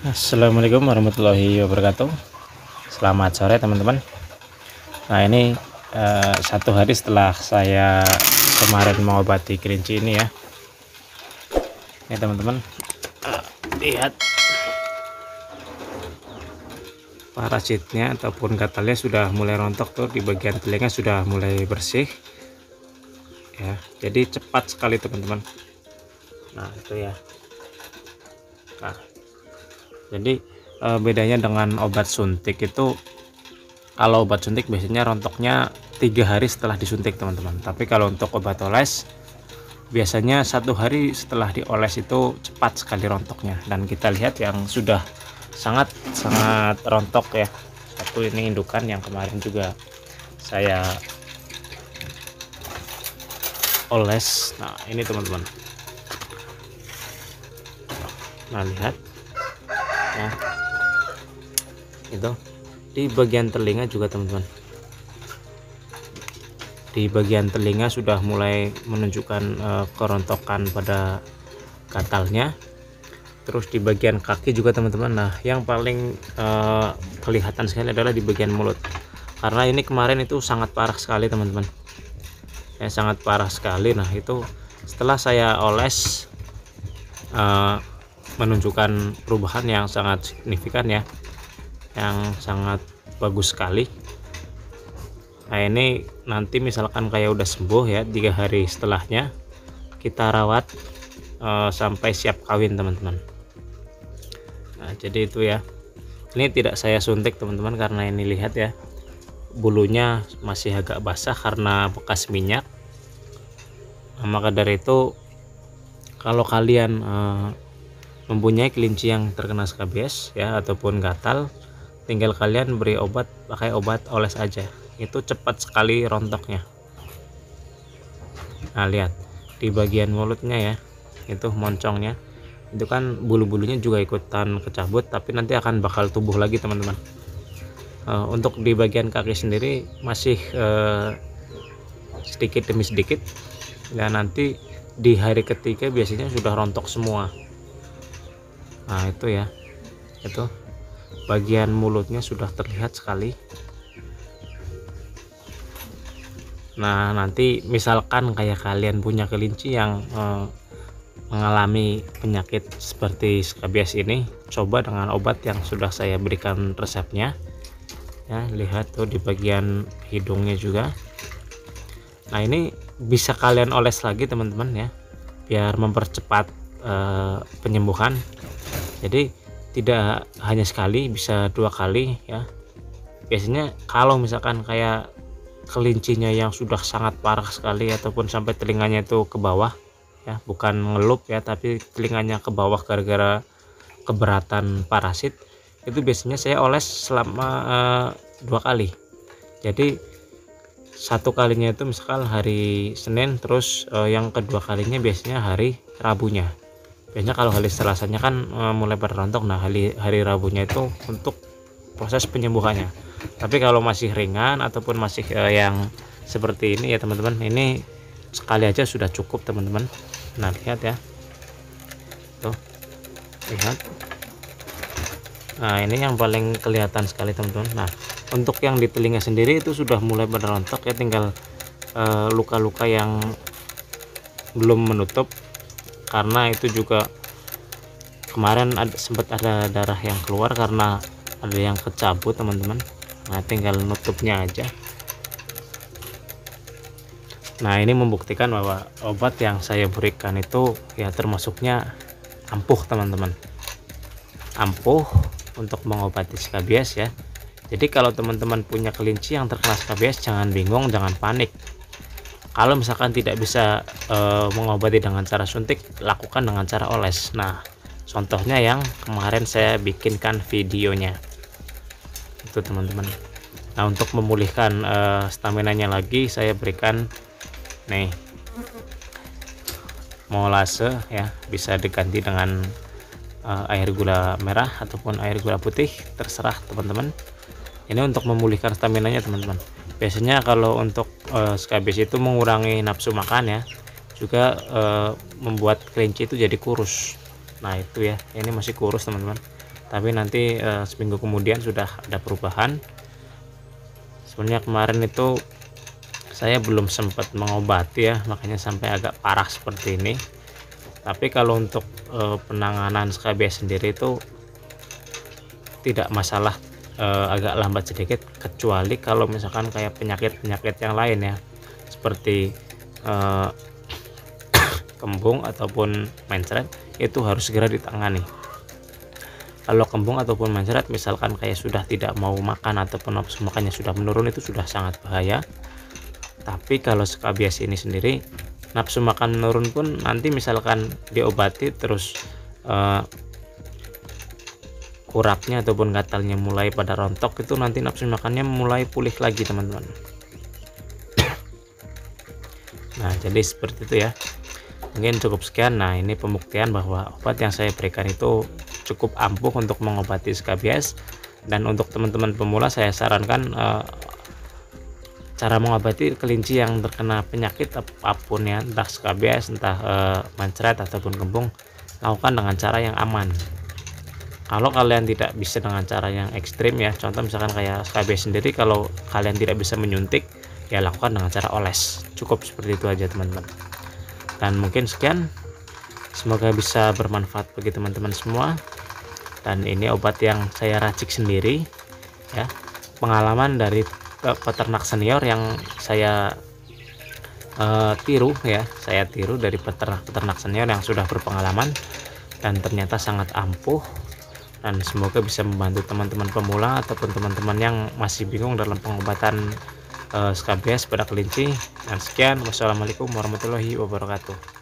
Assalamualaikum warahmatullahi wabarakatuh. Selamat sore teman-teman. Nah ini satu hari setelah saya kemarin mengobati kelinci ini ya. Ini teman-teman, lihat parasitnya ataupun gatalnya sudah mulai rontok tuh, di bagian telinga sudah mulai bersih ya. Jadi cepat sekali teman-teman. Nah itu ya. Nah jadi bedanya dengan obat suntik itu, kalau obat suntik biasanya rontoknya 3 hari setelah disuntik teman-teman, tapi kalau untuk obat oles biasanya 1 hari setelah dioles itu cepat sekali rontoknya. Dan kita lihat yang sudah sangat rontok ya, satu ini indukan yang kemarin juga saya oles. Nah ini teman-teman, nah lihat ya, itu di bagian telinga juga teman-teman, di bagian telinga sudah mulai menunjukkan kerontokan pada gatalnya. Terus di bagian kaki juga teman-teman. Nah yang paling kelihatan sekali adalah di bagian mulut, karena ini kemarin itu sangat parah sekali teman-teman ya, sangat parah sekali. Nah itu setelah saya oles menunjukkan perubahan yang sangat signifikan ya, yang sangat bagus sekali. Nah ini nanti misalkan kayak udah sembuh ya, 3 hari setelahnya kita rawat sampai siap kawin teman-teman. Nah jadi itu ya, ini tidak saya suntik teman-teman, karena ini lihat ya, bulunya masih agak basah karena bekas minyak. Nah, maka dari itu kalau kalian mempunyai kelinci yang terkena skabies ya ataupun gatal, tinggal kalian beri obat, pakai obat oles aja, itu cepat sekali rontoknya. Nah lihat di bagian mulutnya ya, itu moncongnya itu kan bulu-bulunya juga ikutan kecabut, tapi nanti akan bakal tumbuh lagi teman-teman. Untuk di bagian kaki sendiri masih sedikit demi sedikit dan nanti di hari ketiga biasanya sudah rontok semua. Nah itu ya, itu bagian mulutnya sudah terlihat sekali. Nah nanti misalkan kayak kalian punya kelinci yang mengalami penyakit seperti skabies ini, coba dengan obat yang sudah saya berikan resepnya ya. Lihat tuh di bagian hidungnya juga. Nah ini bisa kalian oles lagi teman-teman ya, biar mempercepat penyembuhan. Jadi tidak hanya sekali, bisa 2 kali ya. Biasanya kalau misalkan kayak kelincinya yang sudah sangat parah sekali ataupun sampai telinganya itu ke bawah ya, bukan ngelup ya, tapi telinganya ke bawah gara-gara keberatan parasit, itu biasanya saya oles selama 2 kali. Jadi 1 kalinya itu misalkan hari Senin, terus yang kedua kalinya biasanya hari Rabunya. Biasanya kalau hari Selasanya kan mulai berrontok. Nah hari Rabunya itu untuk proses penyembuhannya. Tapi kalau masih ringan ataupun masih yang seperti ini ya teman-teman, ini sekali aja sudah cukup teman-teman. Nah lihat ya, tuh lihat. Nah ini yang paling kelihatan sekali teman-teman. Nah untuk yang di telinga sendiri itu sudah mulai berontok ya, tinggal luka-luka yang belum menutup, karena itu juga kemarin sempat ada darah yang keluar karena ada yang kecabut teman-teman. Nah tinggal nutupnya aja. Nah ini membuktikan bahwa obat yang saya berikan itu ya termasuknya ampuh teman-teman, ampuh untuk mengobati skabies ya. Jadi kalau teman-teman punya kelinci yang terkena skabies, jangan bingung, jangan panik. Kalau misalkan tidak bisa mengobati dengan cara suntik, lakukan dengan cara oles. Nah contohnya yang kemarin saya bikinkan videonya itu teman-teman. Nah untuk memulihkan stamina-nya lagi, saya berikan nih molase ya, bisa diganti dengan air gula merah ataupun air gula putih, terserah teman-teman. Ini untuk memulihkan stamina-nya teman-teman. Biasanya kalau untuk skabies itu mengurangi nafsu makan ya, juga membuat kelinci itu jadi kurus. Nah itu ya, ini masih kurus teman-teman. tapi nanti seminggu kemudian sudah ada perubahan. Sebenarnya kemarin itu saya belum sempat mengobati ya, makanya sampai agak parah seperti ini. Tapi kalau untuk penanganan skabies sendiri itu tidak masalah, agak lambat sedikit, kecuali kalau misalkan kayak penyakit-penyakit yang lain ya, seperti kembung ataupun mencret, itu harus segera ditangani. Kalau kembung ataupun mencret misalkan kayak sudah tidak mau makan ataupun nafsu makannya sudah menurun, itu sudah sangat bahaya. Tapi kalau skabies ini sendiri, nafsu makan menurun pun nanti misalkan diobati terus kurapnya ataupun gatalnya mulai pada rontok, itu nanti nafsu makannya mulai pulih lagi teman-teman. Nah jadi seperti itu ya, mungkin cukup sekian. Nah ini pembuktian bahwa obat yang saya berikan itu cukup ampuh untuk mengobati skabies. Dan untuk teman-teman pemula saya sarankan cara mengobati kelinci yang terkena penyakit apapun ya, entah skabies, entah mencret ataupun kembung, lakukan dengan cara yang aman. Kalau kalian tidak bisa dengan cara yang ekstrim ya, contoh misalkan kayak skabies sendiri, kalau kalian tidak bisa menyuntik ya lakukan dengan cara oles. Cukup seperti itu aja teman-teman. Dan mungkin sekian, semoga bisa bermanfaat bagi teman-teman semua. Dan ini obat yang saya racik sendiri ya, pengalaman dari peternak senior yang saya tiru ya, saya tiru dari peternak senior yang sudah berpengalaman dan ternyata sangat ampuh. Dan semoga bisa membantu teman-teman pemula ataupun teman-teman yang masih bingung dalam pengobatan skabies pada kelinci. Dan sekian, wassalamualaikum warahmatullahi wabarakatuh.